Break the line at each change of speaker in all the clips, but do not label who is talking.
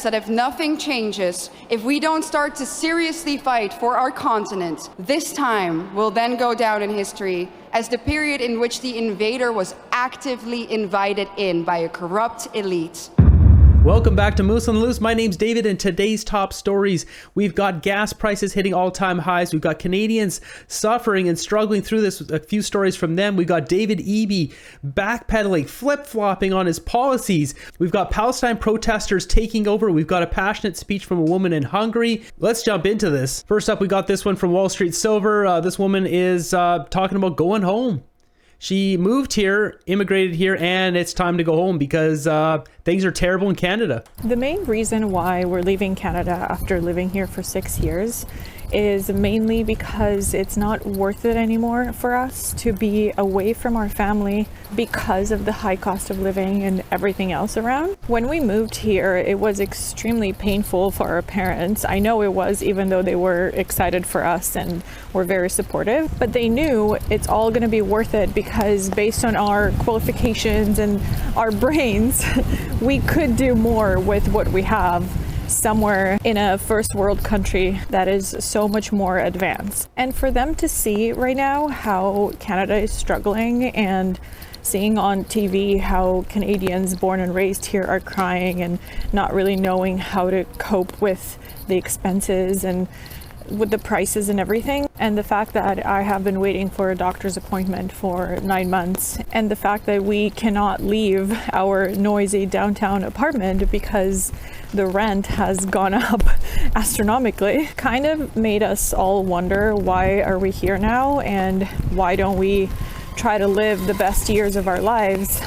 that if nothing changes, if we don't start to seriously fight for our continent, this time will then go down in history as the period in which the invader was actively invited in by a corrupt elite.
Welcome back to Moose on the Loose. My name's David, and today's top stories. We've got gas prices hitting all-time highs. We've got Canadians suffering and struggling through this. A few stories from them. We've got David Eby backpedaling, flip-flopping on his policies. We've got Palestine protesters taking over. We've got a passionate speech from a woman in Hungary. Let's jump into this. First up, we got this one from Wall Street Silver. This woman is talking about going home. She moved here, immigrated here, and it's time to go home because things are terrible in Canada.
The main reason why we're leaving Canada after living here for 6 years is mainly because it's not worth it anymore for us to be away from our family because of the high cost of living and everything else around. When we moved here, it was extremely painful for our parents. I know it was, even though they were excited for us and were very supportive, but they knew it's all going to be worth it because based on our qualifications and our brains, we could do more with what we have somewhere in a first world country that is so much more advanced. And for them to see right now how Canada is struggling and seeing on TV how Canadians born and raised here are crying and not really knowing how to cope with the expenses and with the prices and everything, and the fact that I have been waiting for a doctor's appointment for 9 months, and the fact that we cannot leave our noisy downtown apartment because the rent has gone up astronomically, kind of made us all wonder, why are we here now, and why don't we try to live the best years of our lives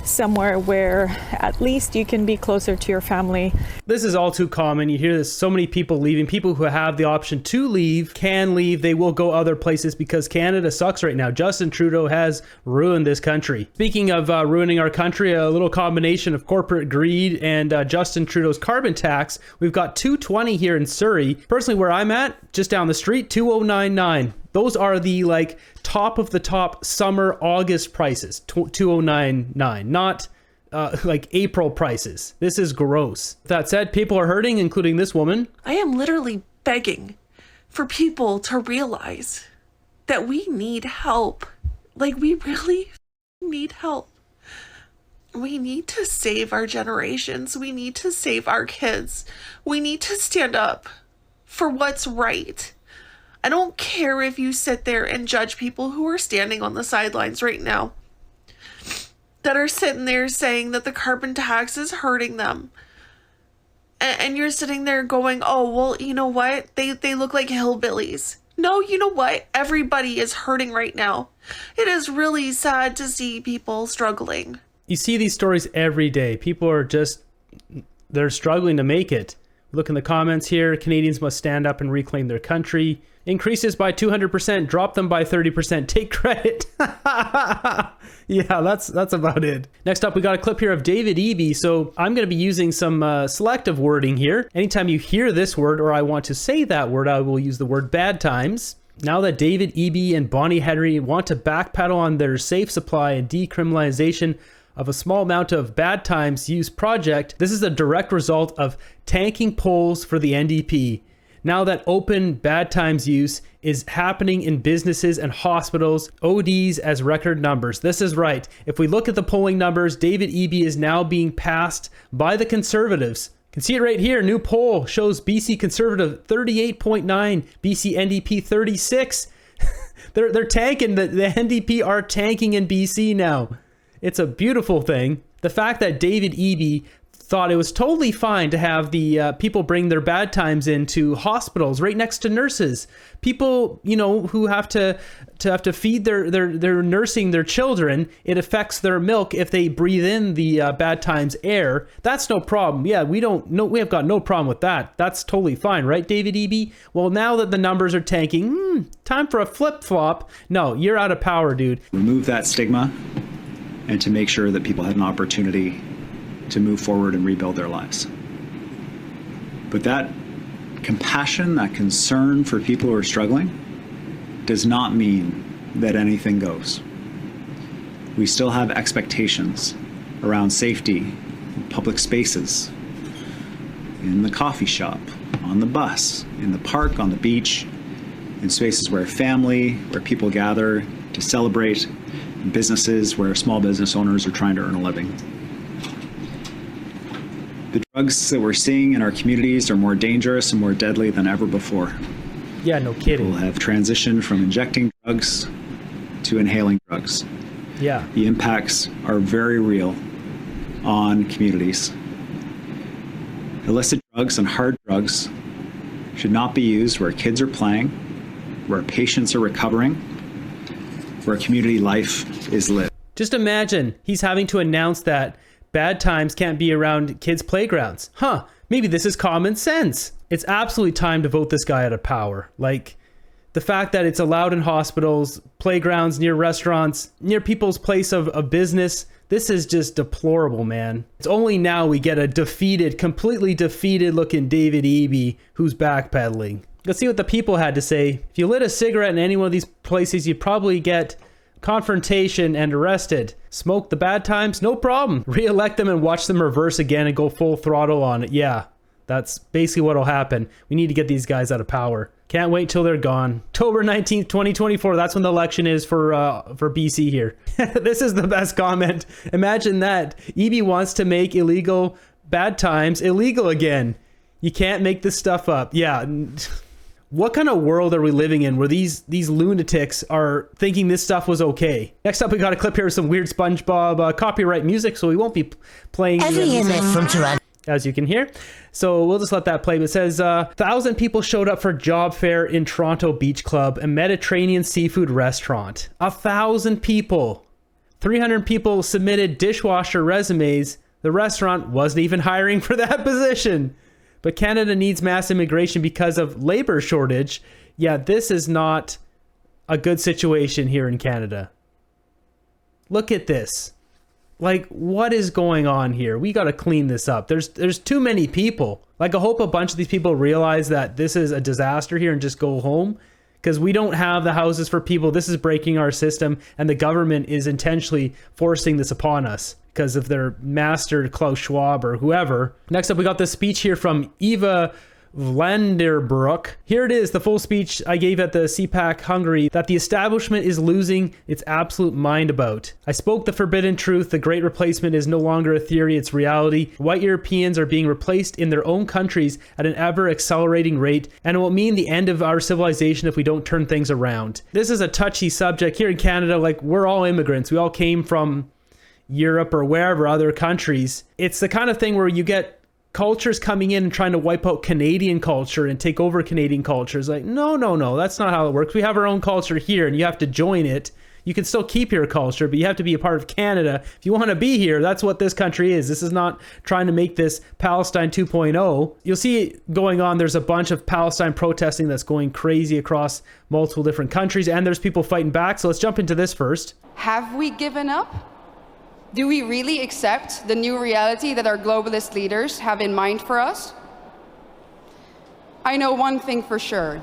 somewhere where at least you can be closer to your family.
This is all too common. You hear this, so many people leaving. People who have the option to leave can leave. They will go other places because Canada sucks right now. Justin Trudeau has ruined this country. Speaking of ruining our country, a little combination of corporate greed and Justin Trudeau's carbon tax. We've got 220 here in Surrey. Personally, where I'm at, just down the street, 2099. Those are the top of the top summer August prices, 2099, not like April prices. This is gross. That said, people are hurting, including this woman.
I am literally begging for people to realize that we need help. Like, we really need help. We need to save our generations. We need to save our kids. We need to stand up for what's right. I don't care if you sit there and judge people who are standing on the sidelines right now, that are sitting there saying that the carbon tax is hurting them. And you're sitting there going, oh, well, you know what? They look like hillbillies. No, you know what? Everybody is hurting right now. It is really sad to see people struggling.
You see these stories every day. People are they're struggling to make it. Look in the comments here. Canadians must stand up and reclaim their country. Increases by 200%, drop them by 30%, take credit. Yeah, that's about it. Next up, we got a clip here of David Eby. So I'm going to be using some selective wording here. Anytime you hear this word or I want to say that word, I will use the word bad times. Now that David Eby and Bonnie Henry want to backpedal on their safe supply and decriminalization of a small amount of bad times use project, this is a direct result of tanking polls for the NDP. Now that open bad times use is happening in businesses and hospitals, ODs as record numbers. This is right. If we look at the polling numbers, David Eby is now being passed by the Conservatives. You can see it right here. New poll shows BC Conservative 38.9, BC NDP 36. They're tanking. The NDP are tanking in BC now. It's a beautiful thing. The fact that David Eby thought it was totally fine to have the people bring their bad times into hospitals right next to nurses. People, who have to feed their nursing their children. It affects their milk if they breathe in the bad times air. That's no problem. Yeah, we have got no problem with that. That's totally fine, right, David Eby? Well, now that the numbers are tanking, time for a flip-flop. No, you're out of power, dude.
Remove that stigma and to make sure that people have an opportunity to move forward and rebuild their lives. But that compassion, that concern for people who are struggling does not mean that anything goes. We still have expectations around safety, public spaces, in the coffee shop, on the bus, in the park, on the beach, in spaces where where people gather to celebrate, in businesses where small business owners are trying to earn a living. The drugs that we're seeing in our communities are more dangerous and more deadly than ever before.
Yeah, no kidding.
We'll have transitioned from injecting drugs to inhaling drugs.
Yeah.
The impacts are very real on communities. Illicit drugs and hard drugs should not be used where kids are playing, where patients are recovering, where community life is lived.
Just imagine he's having to announce that bad times can't be around kids' playgrounds. Maybe this is common sense. It's absolutely time to vote this guy out of power. Like, the fact that it's allowed in hospitals, playgrounds, near restaurants, near people's place of business, this is just deplorable, man. It's only now we get a completely defeated looking David Eby who's backpedaling. Let's see what the people had to say. If you lit a cigarette in any one of these places, you'd probably get confrontation and arrested. Smoke the bad times, no problem. Re-elect them and watch them reverse again and go full throttle on it. Yeah, that's basically what'll happen. We need to get these guys out of power. Can't wait till they're gone. October 19th, 2024. That's when the election is for BC here. This is the best comment. Imagine that. Eby wants to make illegal bad times illegal again. You can't make this stuff up. Yeah. What kind of world are we living in where these lunatics are thinking this stuff was okay? Next up, we got a clip here with some weird SpongeBob copyright music, so we won't be playing
Every image from Toronto,
as you can hear. So we'll just let that play. But it says, 1,000 people showed up for job fair in Toronto Beach Club, a Mediterranean seafood restaurant. 1,000 people. 300 people submitted dishwasher resumes. The restaurant wasn't even hiring for that position. But Canada needs mass immigration because of labor shortage. Yeah, this is not a good situation here in Canada. Look at this. Like, what is going on here? We got to clean this up. There's too many people. Like, I hope a bunch of these people realize that this is a disaster here and just go home, because we don't have the houses for people. This is breaking our system, and the government is intentionally forcing this upon us because of their master Klaus Schwab or whoever. Next up, we got this speech here from Eva Vanderbroek. Here it is, the full speech I gave at the Cpac Hungary that the establishment is losing its absolute mind about. I spoke the forbidden truth. The great replacement is no longer a theory, it's reality. White Europeans are being replaced in their own countries at an ever accelerating rate, and it will mean the end of our civilization if we don't turn things around. This is a touchy subject here in Canada. Like, we're all immigrants. We all came from Europe or wherever, other countries. It's the kind of thing where you get cultures coming in and trying to wipe out Canadian culture and take over Canadian culture. It's like, no, that's not how it works. We have our own culture here and you have to join it. You can still keep your culture, but you have to be a part of Canada. If you want to be here, that's what this country is. This is not trying to make this Palestine 2.0. You'll see going on, there's a bunch of Palestine protesting that's going crazy across multiple different countries, and there's people fighting back. So let's jump into this first.
Have we given up? Do we really accept the new reality that our globalist leaders have in mind for us? I know one thing for sure,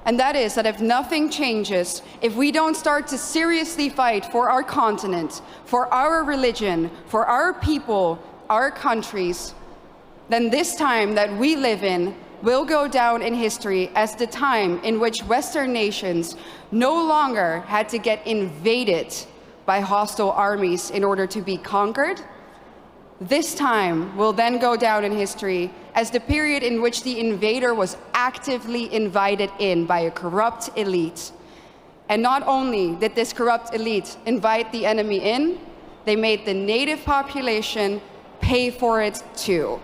and that is that if nothing changes, if we don't start to seriously fight for our continent, for our religion, for our people, our countries, then this time that we live in will go down in history as the time in which Western nations no longer had to get invaded by hostile armies in order to be conquered. This time will then go down in history as the period in which the invader was actively invited in by a corrupt elite. And not only did this corrupt elite invite the enemy in, they made the native population pay for it too.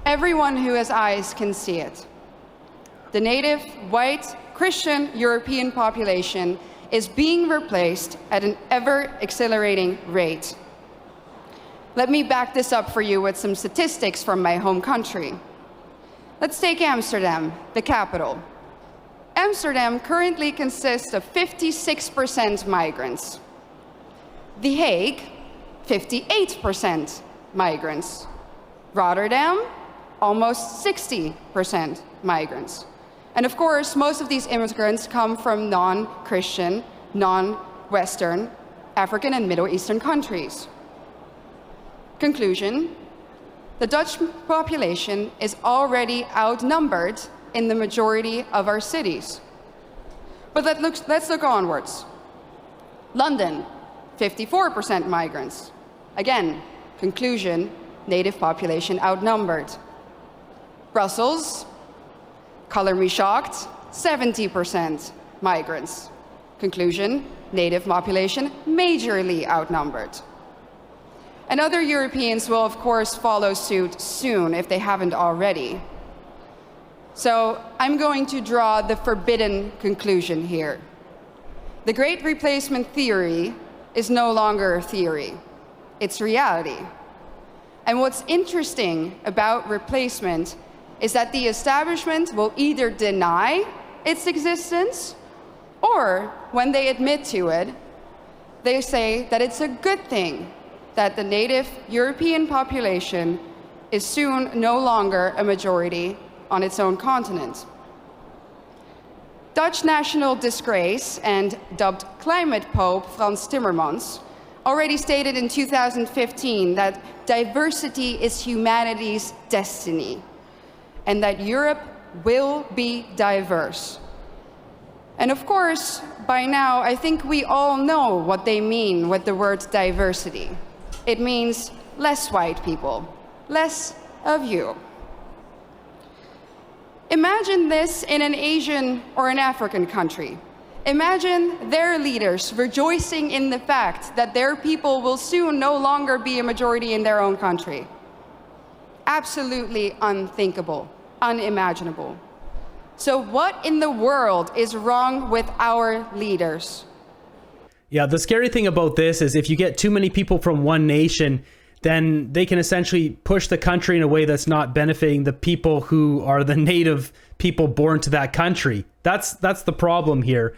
Everyone who has eyes can see it. The native, white, Christian, European population is being replaced at an ever-accelerating rate. Let me back this up for you with some statistics from my home country. Let's take Amsterdam, the capital. Amsterdam currently consists of 56% migrants. The Hague, 58% migrants. Rotterdam, almost 60% migrants. And of course, most of these immigrants come from non-Christian, non-Western, African and Middle Eastern countries. Conclusion, The Dutch population is already outnumbered in the majority of our cities. But let's look onwards. London, 54% migrants. Again, conclusion, native population outnumbered. Brussels, color me shocked, 70% migrants. Conclusion, native population majorly outnumbered. And other Europeans will, of course, follow suit soon if they haven't already. So I'm going to draw the forbidden conclusion here. The Great Replacement theory is no longer a theory. It's reality. And what's interesting about replacement is that the establishment will either deny its existence, or when they admit to it, they say that it's a good thing that the native European population is soon no longer a majority on its own continent. Dutch national disgrace and dubbed climate pope Frans Timmermans already stated in 2015 that diversity is humanity's destiny and that Europe will be diverse. And of course, by now, I think we all know what they mean with the word diversity. It means less white people, less of you. Imagine this in an Asian or an African country. Imagine their leaders rejoicing in the fact that their people will soon no longer be a majority in their own country. Absolutely unthinkable, unimaginable. So what in the world is wrong with our leaders?
Yeah, the scary thing about this is if you get too many people from one nation, then they can essentially push the country in a way that's not benefiting the people who are the native people born to that country. That's the problem here.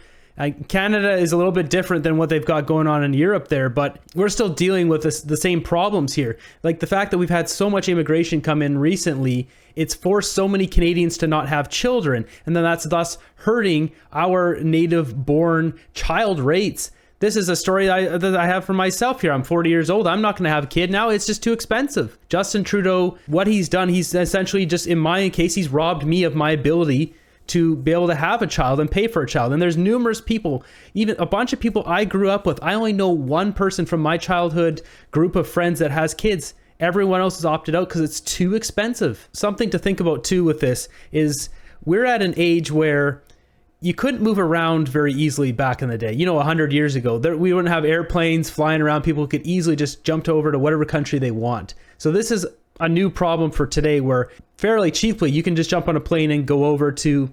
Canada is a little bit different than what they've got going on in Europe there, but we're still dealing with the same problems here. Like the fact that we've had so much immigration come in recently, it's forced so many Canadians to not have children, and then that's thus hurting our native-born child rates. This is a story that I have for myself here. I'm 40 years old. I'm not going to have a kid now. It's just too expensive. Justin Trudeau, what he's done, he's essentially just, in my case, he's robbed me of my ability to be able to have a child and pay for a child. And there's numerous people, even a bunch of people I grew up with. I only know one person from my childhood group of friends that has kids. Everyone else is opted out because it's too expensive. Something to think about too with this is we're at an age where you couldn't move around very easily back in the day. 100 years ago, we wouldn't have airplanes flying around. People could easily just jump over to whatever country they want. So this is a new problem for today where fairly cheaply you can just jump on a plane and go over to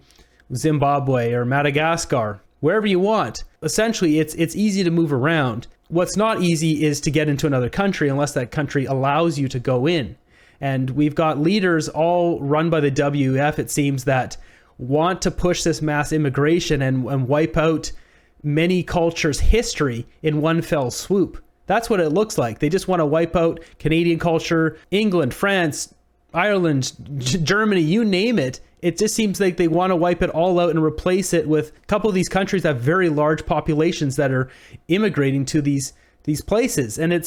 Zimbabwe or Madagascar, wherever you want. Essentially, it's easy to move around. What's not easy is to get into another country unless that country allows you to go in. And we've got leaders all run by the WF, it seems, that want to push this mass immigration and wipe out many cultures' history in one fell swoop. That's what it looks like. They just want to wipe out Canadian culture, England, France, Ireland, Germany, you name it. It just seems like they want to wipe it all out and replace it with a couple of these countries that have very large populations that are immigrating to these places. And I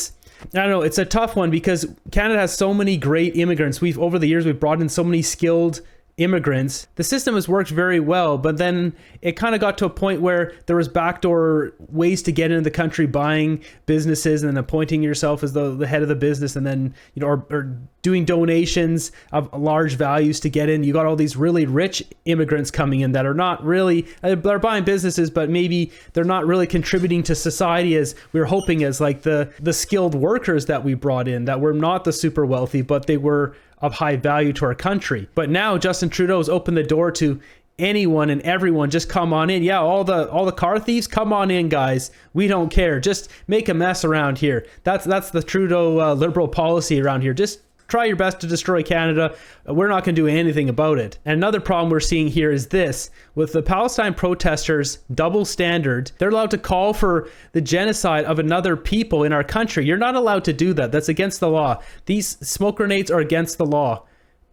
don't know, it's a tough one because Canada has so many great immigrants. Over the years, we've brought in so many skilled immigrants. The system has worked very well, but then it kind of got to a point where there was backdoor ways to get into the country, buying businesses and then appointing yourself as the head of the business, and then or doing donations of large values to get in. You got all these really rich immigrants coming in that are not really, they're buying businesses, but maybe they're not really contributing to society as we were hoping, as like the skilled workers that we brought in that were not the super wealthy, but they were of high value to our country. But now Justin Trudeau's opened the door to anyone and everyone. Just come on in. Yeah, all the car thieves, come on in, guys. We don't care. Just make a mess around here. That's the Trudeau liberal policy around here. Just try your best to destroy Canada. We're not going to do anything about it. And another problem we're seeing here is this. With the Palestine protesters' double standard, they're allowed to call for the genocide of another people in our country. You're not allowed to do that. That's against the law. These smoke grenades are against the law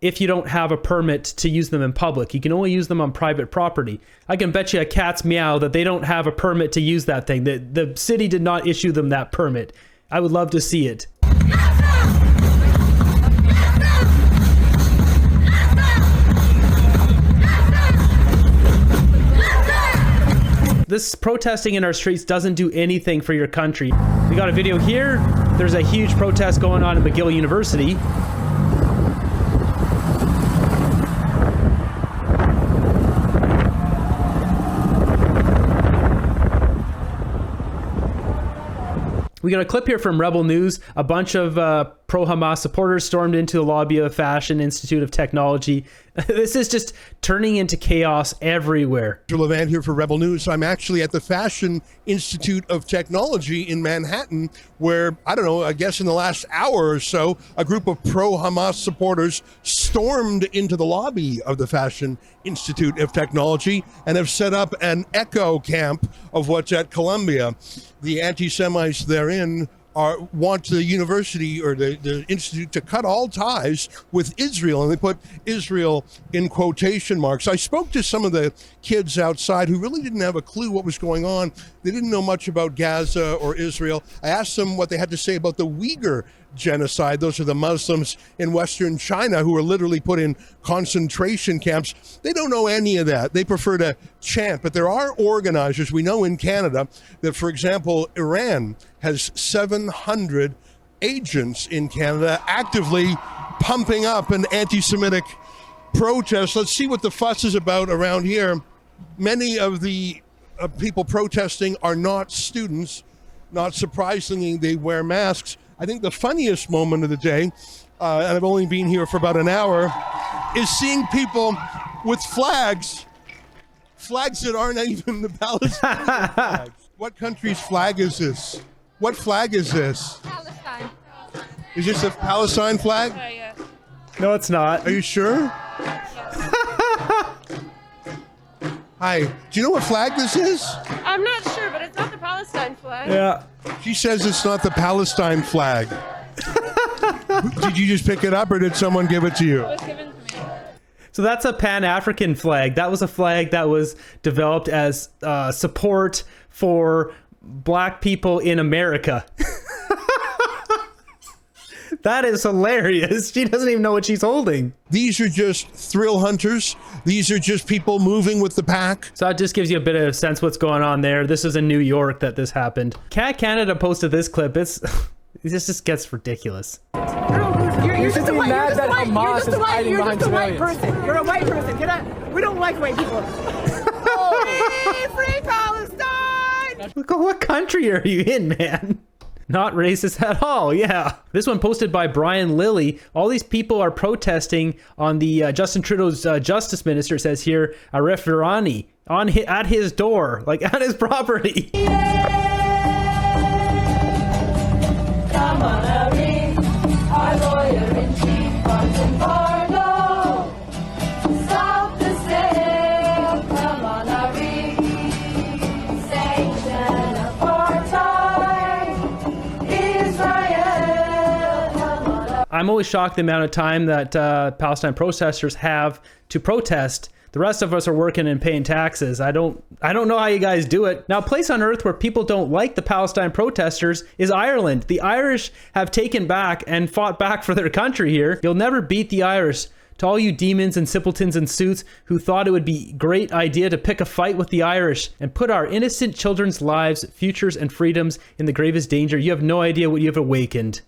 if you don't have a permit to use them in public. You can only use them on private property. I can bet you a cat's meow that they don't have a permit to use that thing. The city did not issue them that permit. I would love to see it. this protesting in our streets doesn't do anything for your country. We got a video here. There's a huge protest going on at McGill University. We got a clip here from Rebel News. A bunch of pro-Hamas supporters stormed into the lobby of the Fashion Institute of Technology. This is just turning into chaos everywhere.
Mr. Levant here for Rebel News. I'm actually at the Fashion Institute of Technology in Manhattan, where, I don't know, I guess in the last hour or so, a group of pro-Hamas supporters stormed into the lobby of the Fashion Institute of Technology and have set up an echo camp of what's at Columbia. The anti-Semites therein want the university or the institute to cut all ties with Israel, and they put Israel in quotation marks. I spoke to some of the kids outside who really didn't have a clue what was going on. They didn't know much about Gaza or Israel. I asked them what they had to say about the Uyghur genocide. Those are the Muslims in Western China who were literally put in concentration camps. They don't know any of that. They prefer to chant. But there are organizers. We know in Canada that, for example, Iran has 700 agents in Canada actively pumping up an anti-Semitic protest. Let's see what the fuss is about around here. Many of the people protesting are not students. Not surprisingly, they wear masks. I think the funniest moment of the day, and I've only been here for about an hour, is seeing people with flags that aren't even the Palestinian flags. What country's flag is this? What flag is this?
Palestine.
Is this a Palestine flag?
Yeah.
No, it's not.
Are you sure? Hi. Do you know what flag this is?
I'm not sure, but it's not the Palestine flag.
Yeah.
She says it's not the Palestine flag. Did you just pick it up or did someone give it to you?
It was given to me.
So that's a Pan-African flag. That was a flag that was developed as support for black people in America. That is hilarious. She doesn't even know what she's holding.
These are just thrill hunters. These are just people moving with the pack.
So that just gives you a bit of sense what's going on there. This is in New York that this happened. Cat Canada posted this clip. This just gets ridiculous.
You're just a white person. You're a white person. We don't like white people. Free Palestine!
Look, what country are you in, man? Not racist at all, yeah. This one posted by Brian Lilly. All these people are protesting on the Justin Trudeau's justice minister, says here, Arif Virani, at his door, like at his property.
Come on, Arif, our lawyer-in-chief, Martin Barlow. Stop the sale, come on, Arif. Sanction apartheid, Israel, come on, Arif.
I'm always shocked the amount of time that Palestine protesters have to protest. The rest of us are working and paying taxes. I don't know how you guys do it. Now, a place on earth where people don't like the Palestine protesters is Ireland. The Irish have taken back and fought back for their country here. You'll never beat the Irish. To all you demons and simpletons in suits who thought it would be a great idea to pick a fight with the Irish and put our innocent children's lives, futures, and freedoms in the gravest danger, you have no idea what you have awakened.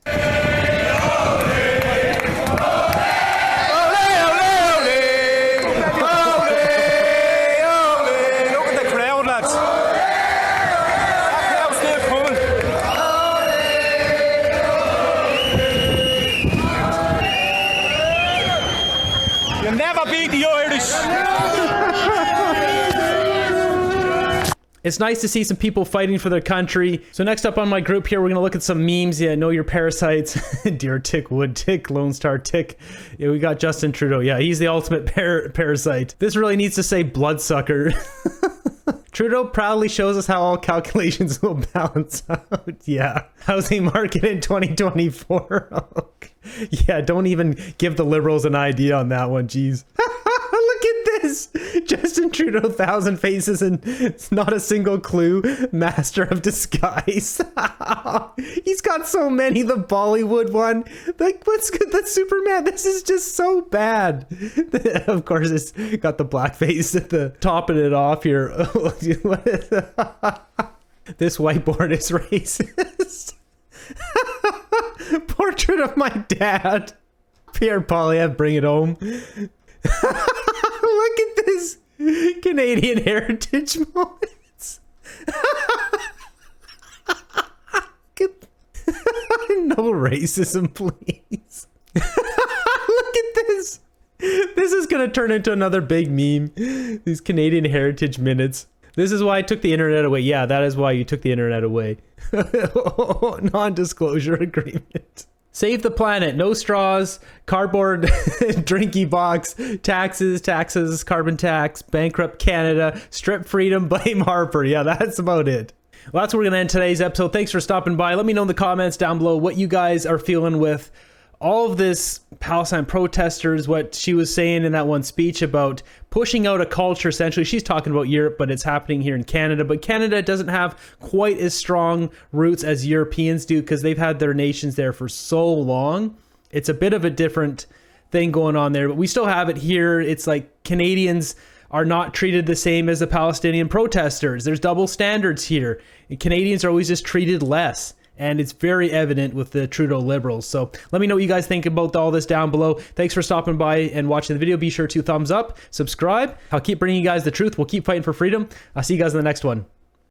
It's nice to see some people fighting for their country. So next up on my group here, we're going to look at some memes. Yeah, know your parasites. Deer tick, wood tick, Lone Star tick. Yeah, we got Justin Trudeau. Yeah, he's the ultimate parasite. This really needs to say bloodsucker. Trudeau proudly shows us how all calculations will balance out. Yeah. Housing market in 2024. Yeah, don't even give the Liberals an idea on that one. Jeez. Look at this. this Justin Trudeau 1,000 faces and it's not a single clue master of disguise. He's got so many. The Bollywood one, like, what's good? That's Superman. This is just so bad. Of course, it's got the blackface at the topping it off here. This whiteboard is racist. Portrait of my dad. Pierre Poilievre, bring it home. Look at this Canadian heritage moments. No racism, please. Look at this. This is gonna turn into another big meme. These Canadian heritage minutes. This is why I took the internet away. Yeah, that is why you took the internet away. Non-disclosure agreement. Save the planet. No straws. Cardboard drinky box. Taxes. Carbon tax. Bankrupt Canada. Strip freedom. Blame Harper. Yeah, that's about it. Well, that's where we're going to end today's episode. Thanks for stopping by. Let me know in the comments down below what you guys are feeling with all of this Palestine protesters, what she was saying in that one speech about pushing out a culture. Essentially, she's talking about Europe, but it's happening here in Canada. But Canada doesn't have quite as strong roots as Europeans do because they've had their nations there for so long. It's a bit of a different thing going on there, but we still have it here. It's like Canadians are not treated the same as the Palestinian protesters. There's double standards here. And Canadians are always just treated less. And it's very evident with the Trudeau Liberals. So let me know what you guys think about all this down below. Thanks for stopping by and watching the video. Be sure to thumbs up, subscribe. I'll keep bringing you guys the truth. We'll keep fighting for freedom. I'll see you guys in the next one.